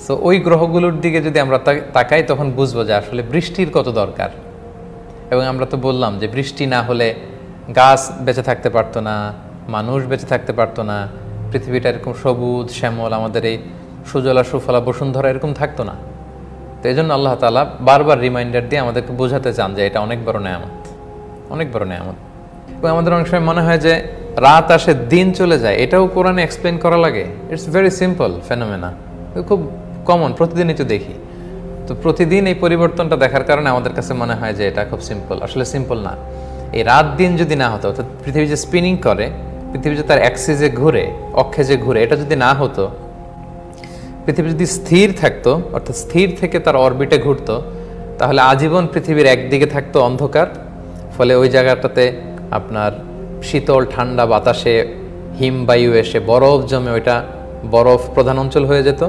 So ওই গ্রহগুলোর দিকে যদি আমরা তাকাই তখন বুঝবো যে আসলে বৃষ্টির কত দরকার। এবং আমরা তো বললাম যে বৃষ্টি না হলে গাছ বেঁচে থাকতে পারতো না, মানুষ বেঁচে থাকতে পারতো না, পৃথিবীটা এরকম সবুজ শ্যামল, আমাদের এই সুজলা সুফলা বসুন্ধরা এরকম থাকতো না। তো এই জন্য আল্লাহ তাআলা বারবার রিমাইন্ডার দিয়ে আমাদেরকে বোঝাতে চান যে এটা অনেক বড় নেয়ামত, অনেক বড় নেয়ামত। এবং আমাদের অনেক সময় মনে হয় যে রাত আসে দিন চলে যায়, এটাও কোরআনে এক্সপ্লেন করা লাগে। ইটস ভেরি সিম্পল ফেনোমেনা, খুব কমন, প্রতিদিনই তো দেখি। তো প্রতিদিন এই পরিবর্তনটা দেখার কারণে আমাদের কাছে মনে হয় যে এটা খুব সিম্পল। আসলে সিম্পল না। এই রাত দিন যদি না হতো, অর্থাৎ পৃথিবী যে স্পিনিং করে, পৃথিবী যে তার অ্যাক্সিসে ঘুরে, অক্ষে যে ঘুরে, এটা যদি না হতো, পৃথিবী যদি স্থির থাকতো, অর্থাৎ স্থির থেকে তার অরবিটে ঘুরতো, তাহলে আজীবন পৃথিবীর একদিকে থাকতো অন্ধকার। ফলে ওই জায়গাটাতে আপনার শীতল ঠান্ডা বাতাসে হিমবায়ু এসে বরফ জমে ওইটা বরফ প্রধান অঞ্চল হয়ে যেত।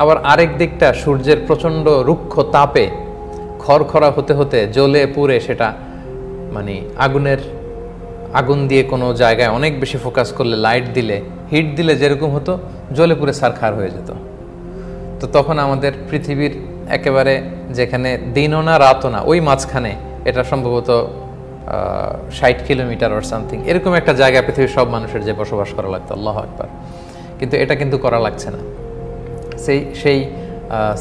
আবার আরেক দিকটা সূর্যের প্রচণ্ড রুক্ষ তাপে খড়খড়া হতে হতে জ্বলে পুড়ে সেটা মানে আগুন দিয়ে কোনো জায়গায় অনেক বেশি ফোকাস করলে, লাইট দিলে, হিট দিলে যেরকম হতো, জ্বলে পুড়ে ছারখার হয়ে যেত। তো তখন আমাদের পৃথিবীর একেবারে যেখানে দিনও না রাতও না, ওই মাঝখানে, এটা সম্ভবত 60 কিলোমিটার অর সামথিং এরকম একটা জায়গায় পৃথিবীর সব মানুষের যে বসবাস করা লাগতো। আল্লাহু আকবার। কিন্তু এটা কিন্তু করা লাগছে না। সেই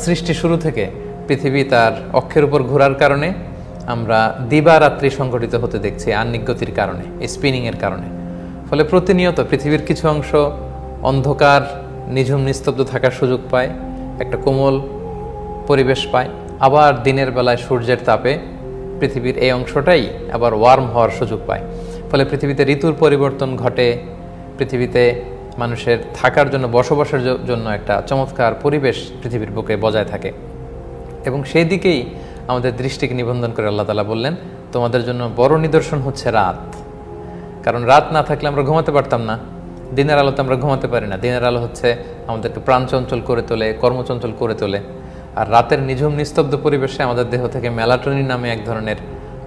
সৃষ্টি শুরু থেকে পৃথিবী তার অক্ষের উপর ঘোরার কারণে আমরা দিবারাত্রি সংঘটিত হতে দেখছি, আহ্নিক গতির কারণে, স্পিনিংয়ের কারণে। ফলে প্রতিনিয়ত পৃথিবীর কিছু অংশ অন্ধকার নিঝুম নিস্তব্ধ থাকার সুযোগ পায়, একটা কোমল পরিবেশ পায়। আবার দিনের বেলায় সূর্যের তাপে পৃথিবীর এই অংশটাই আবার ওয়ার্ম হওয়ার সুযোগ পায়। ফলে পৃথিবীতে ঋতুর পরিবর্তন ঘটে, পৃথিবীতে মানুষের থাকার জন্য, বসবাসের জন্য একটা চমৎকার পরিবেশ পৃথিবীর বুকে বজায় থাকে। এবং সেই দিকেই আমাদের দৃষ্টিকে নিবন্ধন করে আল্লাহ তাআলা বললেন, তোমাদের জন্য বড় নিদর্শন হচ্ছে রাত। কারণ রাত না থাকলে আমরা ঘুমাতে পারতাম না। দিনের আলোতে আমরা ঘুমাতে পারি না। দিনের আলো হচ্ছে আমাদেরকে প্রাণচঞ্চল করে তোলে, কর্মচঞ্চল করে তোলে। আর রাতের নিঝুম নিস্তব্ধ পরিবেশে আমাদের দেহ থেকে মেলাটোনিন নামে এক ধরনের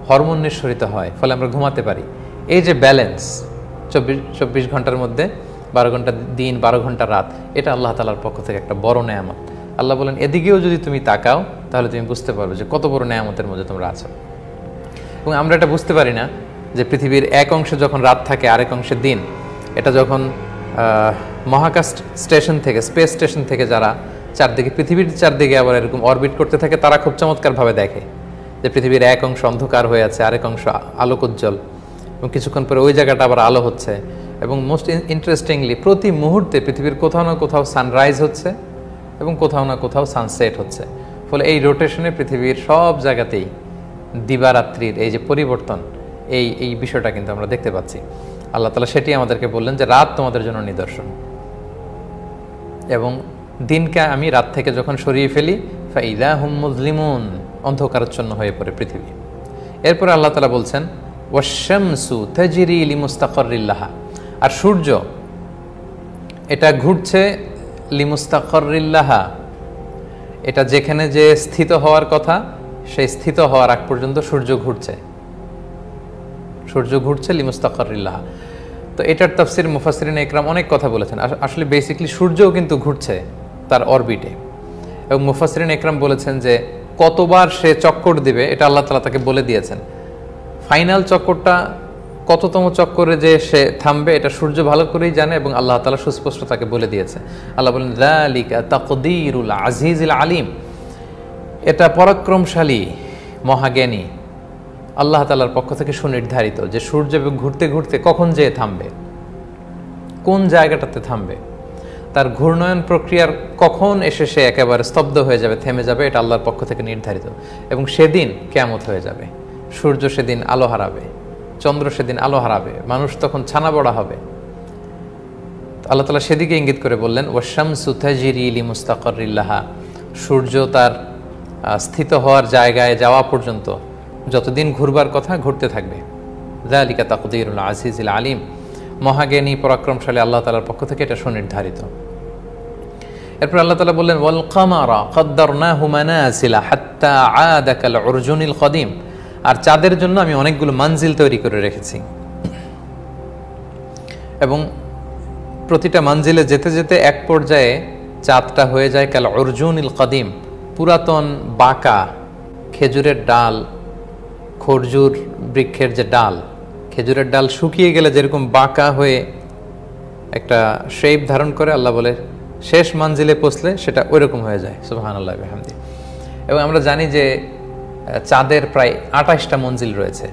হরমোন নিঃসরিত হয়, ফলে আমরা ঘুমাতে পারি। এই যে ব্যালেন্স, 24 ঘন্টার মধ্যে 12 ঘন্টা দিন, 12 ঘন্টা রাত, এটা আল্লাহ তাআলার পক্ষ থেকে একটা বড় নেয়ামত। আল্লাহ বলেন, এদিকেও যদি তুমি তাকাও তাহলে তুমি বুঝতে পারবে যে কত বড় নেয়ামতের মধ্যে তোমরা আছো। এবং আমরা এটা বুঝতে পারি না যে পৃথিবীর এক অংশে যখন রাত থাকে, আরেক অংশে দিন। এটা যখন মহাকাশ স্টেশন থেকে, স্পেস স্টেশন থেকে যারা চারদিকে, পৃথিবীর চারদিকে আবার এরকম অরবিট করতে থাকে, তারা খুব চমৎকারভাবে দেখে যে পৃথিবীর এক অংশ অন্ধকার হয়ে আছে, আরেক অংশ আলোকোজ্জ্বল, এবং কিছুক্ষণ পরে ওই জায়গাটা আবার আলো হচ্ছে। এবং মোস্ট ইন্টারেস্টিংলি প্রতি মুহূর্তে পৃথিবীর কোথাও না কোথাও সানরাইজ হচ্ছে এবং কোথাও না কোথাও সানসেট হচ্ছে। ফলে এই রোটেশনে পৃথিবীর সব জায়গাতেই দিবারাত্রির এই যে পরিবর্তন, এই বিষয়টা কিন্তু আমরা দেখতে পাচ্ছি। আল্লাহ তাআলা সেটি আমাদেরকে বললেন যে রাত তোমাদের জন্য নিদর্শন, এবং দিনকে আমি রাত থেকে যখন সরিয়ে ফেলি, ফাইদা হুম মুজলিমুন, অন্ধকারাচ্ছন্ন হয়ে পড়ে পৃথিবী। এরপরে আল্লাহ তাআলা বলছেন, ওয়াশ-শামসু তাজরি লিমুস্তাকাররিল লাহা, আর সূর্য এটা ঘুরছে লিমুস্তাকাররিল লাহা, এটা যেখানে যে স্থিত হওয়ার কথা, সেই স্থিত হওয়ার আগ পর্যন্ত সূর্য ঘুরছে। সূর্য ঘুরছে লিমুস্তাকাররিল লাহা। তো এটার তাফসীর মুফাসসিরিন ইকরাম অনেক কথা বলেছেন। আসলে বেসিক্যালি সূর্যও কিন্তু ঘুরছে তার অরবিটে, এবং মুফাসসিরিন ইকরাম বলেছেন যে কতবার সে চক্কর দিবে এটা আল্লাহ তাআলা তাকে বলে দিয়েছেন। ফাইনাল চক্করটা কততম চক্করে যে সে থামবে এটা সূর্য ভালো করেই জানে, এবং আল্লাহ তাআলা সুস্পষ্ট তাকে বলে দিয়েছে। আল্লাহ বলেন, যালিকা তাকদীরুল আজিজিল আলিম, এটা পরাক্রমশালী মহাজ্ঞানী আল্লাহ তাআলার পক্ষ থেকে সুনির্ধারিত যে সূর্য ঘুরতে ঘুরতে কখন যেয়ে থামবে, কোন জায়গাটাতে থামবে, তার ঘূর্ণয়ন প্রক্রিয়ার কখন এসে সে একেবারে স্তব্ধ হয়ে যাবে, থেমে যাবে, এটা আল্লাহর পক্ষ থেকে নির্ধারিত। এবং সেদিন কিয়ামত হয়ে যাবে, সূর্য সেদিন আলো হারাবে, চন্দ্র সেদিন আলো হারাবে, মানুষ তখন ছানা বড়া হবে। আল্লাহ তাআলা সেদিকে ইঙ্গিত করে বললেন, ওয়াশ-শামসু তাজরি লিমুস্তাকাররিল লাহা, সূর্য তার স্থিত হওয়ার জায়গায় যাওয়া পর্যন্ত যতদিন ঘুরবার কথা ঘুরতে থাকবে। যালিকা তাকদীরুল আজিজিল আলিম, মহাজ্ঞানী পরাক্রমশালী আল্লাহ তাআলার পক্ষ থেকে এটা সুনির্ধারিত। এরপর আল্লাহ তাআলা বললেন, ওয়াল কামারা কদ্দারনাহু মানাজিলা হাত্তা আদা কাল উরজুনিল কদিম, আর চাঁদের জন্য আমি অনেকগুলো মানজিল তৈরি করে রেখেছি, এবং প্রতিটা মানজিলে যেতে যেতে এক পর্যায়ে চাঁদটা হয়ে যায় কাল অর্জুনিল কদিম, পুরাতন বাঁকা খেজুরের ডাল, খরজুর বৃক্ষের যে ডাল, খেজুরের ডাল শুকিয়ে গেলে যেরকম বাঁকা হয়ে একটা শেপ ধারণ করে, আল্লাহ বলে শেষ মঞ্জিলে পৌঁছলে সেটা ওইরকম হয়ে যায়। সুবহানাল্লাহ বিহামদি। এবং আমরা জানি যে চাঁদের প্রায় 28টা মঞ্জিল রয়েছে।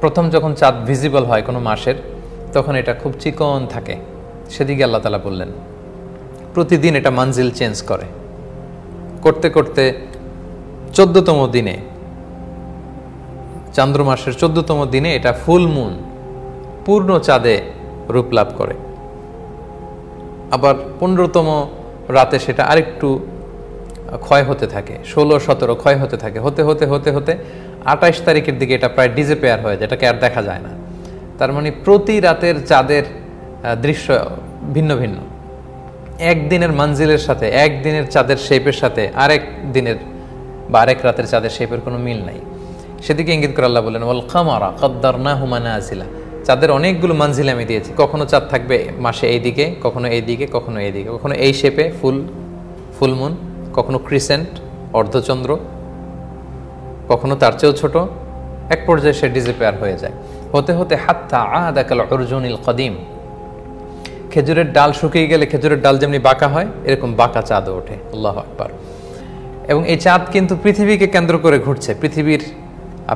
প্রথম যখন চাঁদ ভিজিবল হয় কোনো মাসের, তখন এটা খুব চিকন থাকে, সেদিকে আল্লাহ তাআলা বললেন প্রতিদিন এটা মঞ্জিল চেঞ্জ করে, করতে করতে 14তম দিনে, চান্দ্র মাসের 14তম দিনে এটা ফুল মুন, পূর্ণ চাঁদে রূপ লাভ করে। আবার 15তম রাতে সেটা আরেকটু ক্ষয় হতে থাকে, 16, 17 ক্ষয় হতে থাকে, হতে হতে হতে হতে 28 তারিখের দিকে এটা প্রায় ডিসঅ্যাপিয়ার হয়ে যায়, এটাকে আর দেখা যায় না। তার মানে প্রতি রাতের চাঁদের দৃশ্য ভিন্ন ভিন্ন, একদিনের মঞ্জিলের সাথে, একদিনের চাঁদের শেপের সাথে আরেক দিনের বা আরেক রাতের চাঁদের শেপের কোনো মিল নাই। সেদিকে ইঙ্গিত করে আল্লাহ বলেন ওয়াল কামারা কদ্দারনাহু মানাজিলা, চাঁদের অনেকগুলো মঞ্জিল আমি দিয়েছি। কখনো চাঁদ থাকবে মাসে এইদিকে, কখনো এইদিকে, কখনো এইদিকে, কখনো এই শেপে ফুল মুন, কখনো ক্রিসেন্ট অর্ধচন্দ্র, কখনো তার চেয়েও ছোট, এক পর্যায়ে সে ডিসঅ্যাপিয়ার হয়ে যায়। হতে হতে হাত্তা আদা কাল অর্জুনিল কদিম, খেজুরের ডাল শুকিয়ে গেলে খেজুরের ডাল যেমনি বাঁকা হয়, এরকম বাঁকা চাঁদও ওঠে। আল্লাহু আকবার। এবং এই চাঁদ কিন্তু পৃথিবীকে কেন্দ্র করে ঘুরছে, পৃথিবীর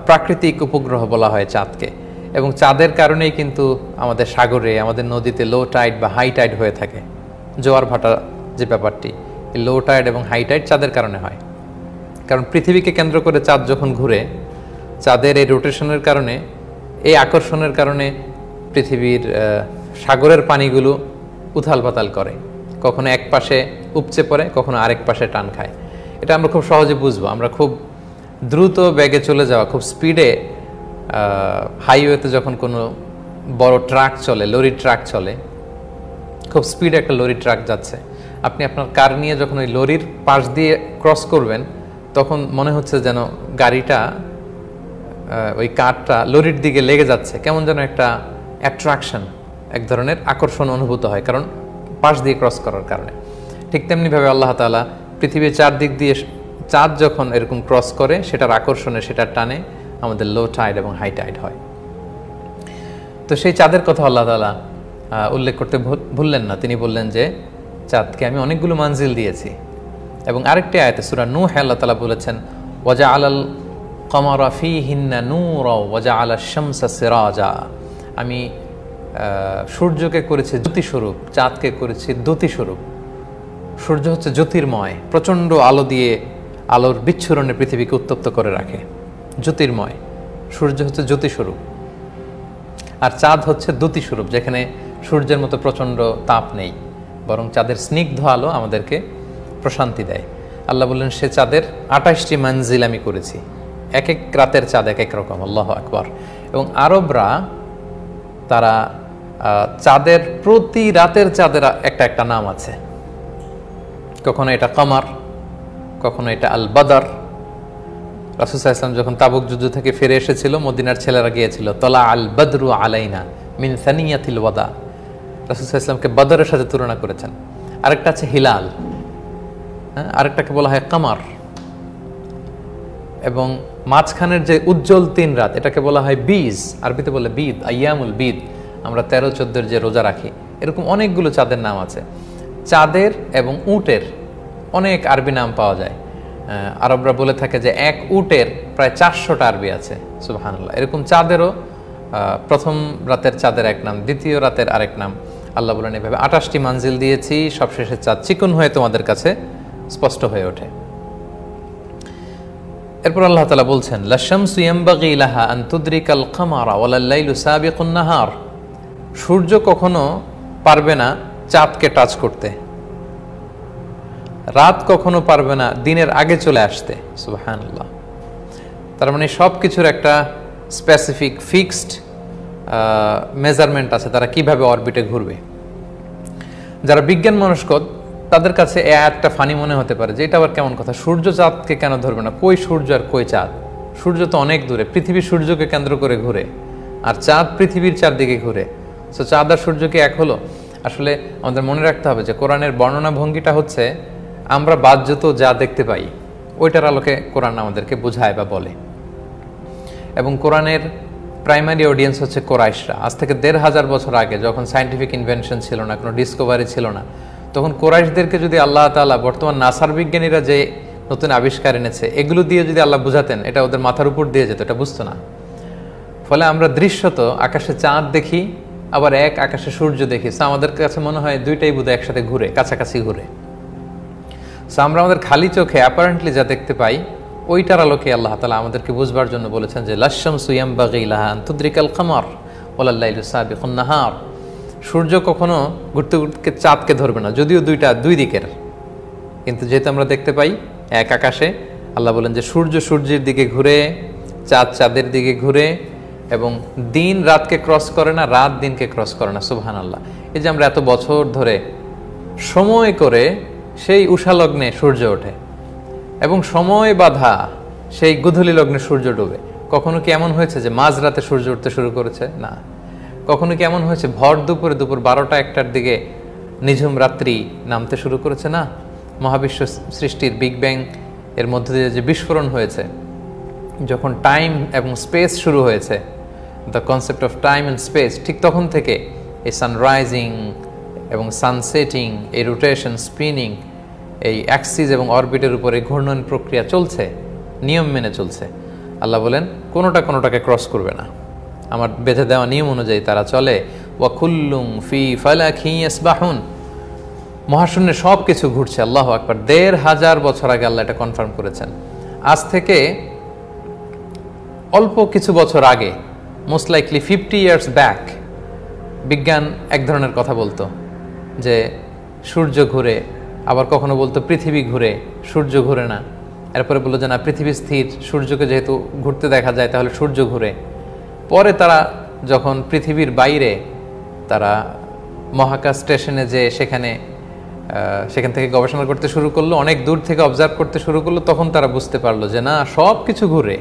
প্রাকৃতিক উপগ্রহ বলা হয় চাঁদকে। এবং চাঁদের কারণেই কিন্তু আমাদের সাগরে, আমাদের নদীতে লো টাইড বা হাই টাইড হয়ে থাকে, জোয়ার ভাটা যে ব্যাপারটি, এই লো টাইড এবং হাই টাইড চাঁদের কারণে হয়। কারণ পৃথিবীকে কেন্দ্র করে চাঁদ যখন ঘুরে, চাঁদের এই রোটেশনের কারণে, এই আকর্ষণের কারণে পৃথিবীর সাগরের পানিগুলো উথাল পাতাল করে, কখনো এক পাশে উপচে পড়ে, কখনো আরেক পাশে টান খায়। এটা আমরা খুব সহজে বুঝবো। আমরা খুব দ্রুত বেগে চলে যাওয়া, খুব স্পিডে হাইওয়েতে যখন কোনো বড় ট্রাক চলে, লরি ট্রাক চলে, খুব স্পিডে একটা লরি ট্রাক যাচ্ছে, আপনি আপনার কার নিয়ে যখন ওই লরির পাশ দিয়ে ক্রস করবেন, তখন মনে হচ্ছে যেন গাড়িটা, ওই কারটা লরির দিকে লেগে যাচ্ছে, কেমন যেন একটা অ্যাট্রাকশন, এক ধরনের আকর্ষণ অনুভূত হয়, কারণ পাশ দিয়ে ক্রস করার কারণে। ঠিক তেমনিভাবে আল্লাহ তাআলা পৃথিবীর চারদিক দিয়ে চাঁদ যখন এরকম ক্রস করে, সেটার আকর্ষণে, সেটার টানে আমাদের লো টাইড এবং হাই টাইড হয়। তো সেই চাঁদের কথা আল্লাহ তাআলা উল্লেখ করতে ভুললেন না। তিনি বললেন যে চাঁদকে আমি অনেকগুলো মঞ্জিল দিয়েছি। এবং আরেকটি আয়াতে সূরা নূহ আল্লাহ তাআলা বলেছেন ওয়াজআলাল কমারা ফীহিন্না নূরা ওয়াজআলাশ শামসা সিরাজা, আমি সূর্যকে করেছি জ্যোতিস্বরূপ, চাঁদকে করেছি দ্যুতিস্বরূপ। সূর্য হচ্ছে জ্যোতির্ময়, প্রচণ্ড আলো দিয়ে, আলোর বিচ্ছুরণে পৃথিবীকে উত্তপ্ত করে রাখে, জ্যোতির্ময়। সূর্য হচ্ছে জ্যোতিস্বরূপ, আর চাঁদ হচ্ছে দ্যুতিস্বরূপ, যেখানে সূর্যের মতো প্রচণ্ড তাপ নেই, বরং চাঁদের স্নিগ্ধ আলো আমাদেরকে প্রশান্তি দেয়। আল্লাহ বললেন সে চাঁদের 28টি মঞ্জিল আমি করেছি, এক এক রাতের চাঁদ এক এক রকম। আল্লাহু আকবার। এবং আরবরা তারা চাঁদের প্রতি রাতের চাঁদের একটা একটা নাম আছে, কখনো এটা কমার, কখনো এটা আল বাদার। রাসূল সাল্লাল্লাহু আলাইহি ওয়াসাল্লাম যখন তাবুক যুদ্ধ থেকে ফিরে এসেছিল, মদিনার ছেলেরা গিয়েছিল, তলা আল বদরু আলাইনা মিন সানিয়াতিল ওয়াদা, রাসূল সাল্লাল্লাহু আলাইহি ওয়াসাল্লামকে বদরের সাথে তুলনা করেছেন। আরেকটা আছে হিলাল, আরেকটাকে বলা হয় কামার। এবং মাঝখানের যে উজ্জ্বল 3 রাত, এটাকে বলা হয় বীজ, আরবিতে বলে বিদ, আইয়ামুল বিদ। আমরা 13-14 যে রোজা রাখি, এরকম অনেকগুলো চাঁদের নাম আছে। চাঁদের এবং উটের অনেক আরবি নাম পাওয়া যায়। আরবরা বলে থাকে যে এক উটের প্রায় 400টা আরবি আছে। সুবহানাল্লাহ। এরকম চাঁদেরও প্রথম রাতের চাঁদের এক নাম, দ্বিতীয় রাতের আরেক নাম। আল্লাহ বলেন এভাবে 28টি মঞ্জিল দিয়েছি, সবশেষে চাঁদ চিকন হয়ে তোমাদের কাছে স্পষ্ট হয়ে ওঠে। এরপর আল্লাহ তাআলা বলছেন লাশামসু ইয়ামবাগি লাহা আন তুদরিকাল কামারা ওয়ালাল লাইলু সাবিকুন নাহার, সূর্য কখনো পারবে না চাঁদকে টাচ করতে, রাত কখনো পারবে না দিনের আগে চলে আসতে। সুবহানাল্লাহ। তার মানে সব কিছুর একটা স্পেসিফিক ফিক্সড মেজারমেন্ট আছে, তারা কিভাবে অরবিটে ঘুরবে। যারা বিজ্ঞান মনস্ক, তাদের কাছে এই আয়াতটা ফানি মনে হতে পারে যে এটা আবার কেমন কথা, সূর্য চাঁদকে কেন ধরবে না? কই সূর্য আর কই চাঁদ? সূর্য তো অনেক দূরে, পৃথিবী সূর্যকে কেন্দ্র করে ঘুরে, আর চাঁদ পৃথিবীর চারদিকে ঘুরে। তো চাঁদ আর সূর্য কি এক হলো? আসলে আমাদের মনে রাখতে হবে যে কোরআনের বর্ণনা ভঙ্গিটা হচ্ছে আমরা বাহ্যত যা দেখতে পাই ওইটার আলোকে কোরআন আমাদেরকে বোঝায় বা বলে। এবং কোরআনের প্রাইমারি অডিয়েন্স হচ্ছে কোরাইশরা। আজ থেকে ১৫০০ বছর আগে যখন সায়েন্টিফিক ইনভেনশন ছিল না, কোনো ডিসকভারি ছিল না, তখন কোরাইশদেরকে যদি আল্লাহ তাআলা বর্তমান নাসার বিজ্ঞানীরা যে নতুন আবিষ্কার এনেছে এগুলো দিয়ে যদি আল্লাহ বুঝাতেন, এটা ওদের মাথার উপর দিয়ে যেত, এটা বুঝতো না। ফলে আমরা দৃশ্যত আকাশে চাঁদ দেখি, আবার এক আকাশে সূর্য দেখি। আমাদের কাছে মনে হয় দুইটাই বোধহয় একসাথে ঘুরে, কাছাকাছি ঘুরে। আমরা আমাদের খালি চোখে অ্যাপারেন্টলি যা দেখতে পাই ওইটার আলোকে আল্লাহ তাআলা আমাদেরকে বুঝবার জন্য বলেছেন যে লাশ-শামসু ইয়ানবাগি লাহা আন তুদরিকাল কামার ওয়ালাল লাইলু সাবিকুন নাহার। সূর্য কখনো ঘুরতে ঘুরতে চাঁদকে ধরবে না, যদিও দুই দিকের, কিন্তু যেহেতু আমরা দেখতে পাই এক আকাশে, আল্লাহ বলেন যে সূর্য সূর্যের দিকে ঘুরে, চাঁদ চাঁদের দিকে ঘুরে, এবং দিন রাতকে ক্রস করে না, রাত দিনকে ক্রস করে না। সুবহানাল্লাহ। এই যে আমরা এত বছর ধরে সময় করে সেই উষা লগ্নে সূর্য ওঠে এবং সময় বাধা সেই গোধূলি লগ্নে সূর্য ডুবে। কখনো কি এমন হয়েছে যে মাঝরাতে সূর্য উঠতে শুরু করেছে? না। কখনো কি এমন হয়েছে ভর দুপুরে, দুপুর ১২টা ১টার দিকে নিঝুম রাত্রি নামতে শুরু করেছে? না। মহাবিশ্ব সৃষ্টির বিগ ব্যাং এর মধ্য দিয়ে যে বিস্ফোরণ হয়েছে, যখন টাইম এবং স্পেস শুরু হয়েছে, the concept of time and space, ঠিক তখন থেকে এই সানরাইজিং এবং সানসেটিং, এই রোটেশন, স্পিনিং, এই অ্যাক্সিস এবং অরবিটের উপরে ঘূর্ণন প্রক্রিয়া চলছে, নিয়ম মেনে চলছে। আল্লাহ বলেন কোনোটাকে ক্রস করবে না, আমার বেঁধে দেওয়া নিয়ম অনুযায়ী তারা চলে। ওয়া কুল্লুম ফি ফালাকি ইয়াসবাহুন। মহাশূন্যে সব কিছু ঘুরছে। আল্লাহু আকবার। ১৫০০ বছর আগে আল্লাহ এটা কনফার্ম করেছেন। আজ থেকে অল্প কিছু বছর আগে, মোস্ট লাইকলি 50 ইয়ার্স ব্যাক, বিজ্ঞান এক ধরনের কথা বলতো যে সূর্য ঘুরে, আবার কখনো বলতো পৃথিবী ঘুরে, সূর্য ঘুরে না। এরপরে বললো যে না, পৃথিবী স্থির, সূর্যকে যেহেতু ঘুরতে দেখা যায় তাহলে সূর্য ঘুরে। পরে তারা যখন পৃথিবীর বাইরে তারা মহাকাশ স্টেশনে যে সেখান থেকে গবেষণা করতে শুরু করলো, অনেক দূর থেকে অবজার্ভ করতে শুরু করলো, তখন তারা বুঝতে পারলো যে না, সব কিছু ঘুরে।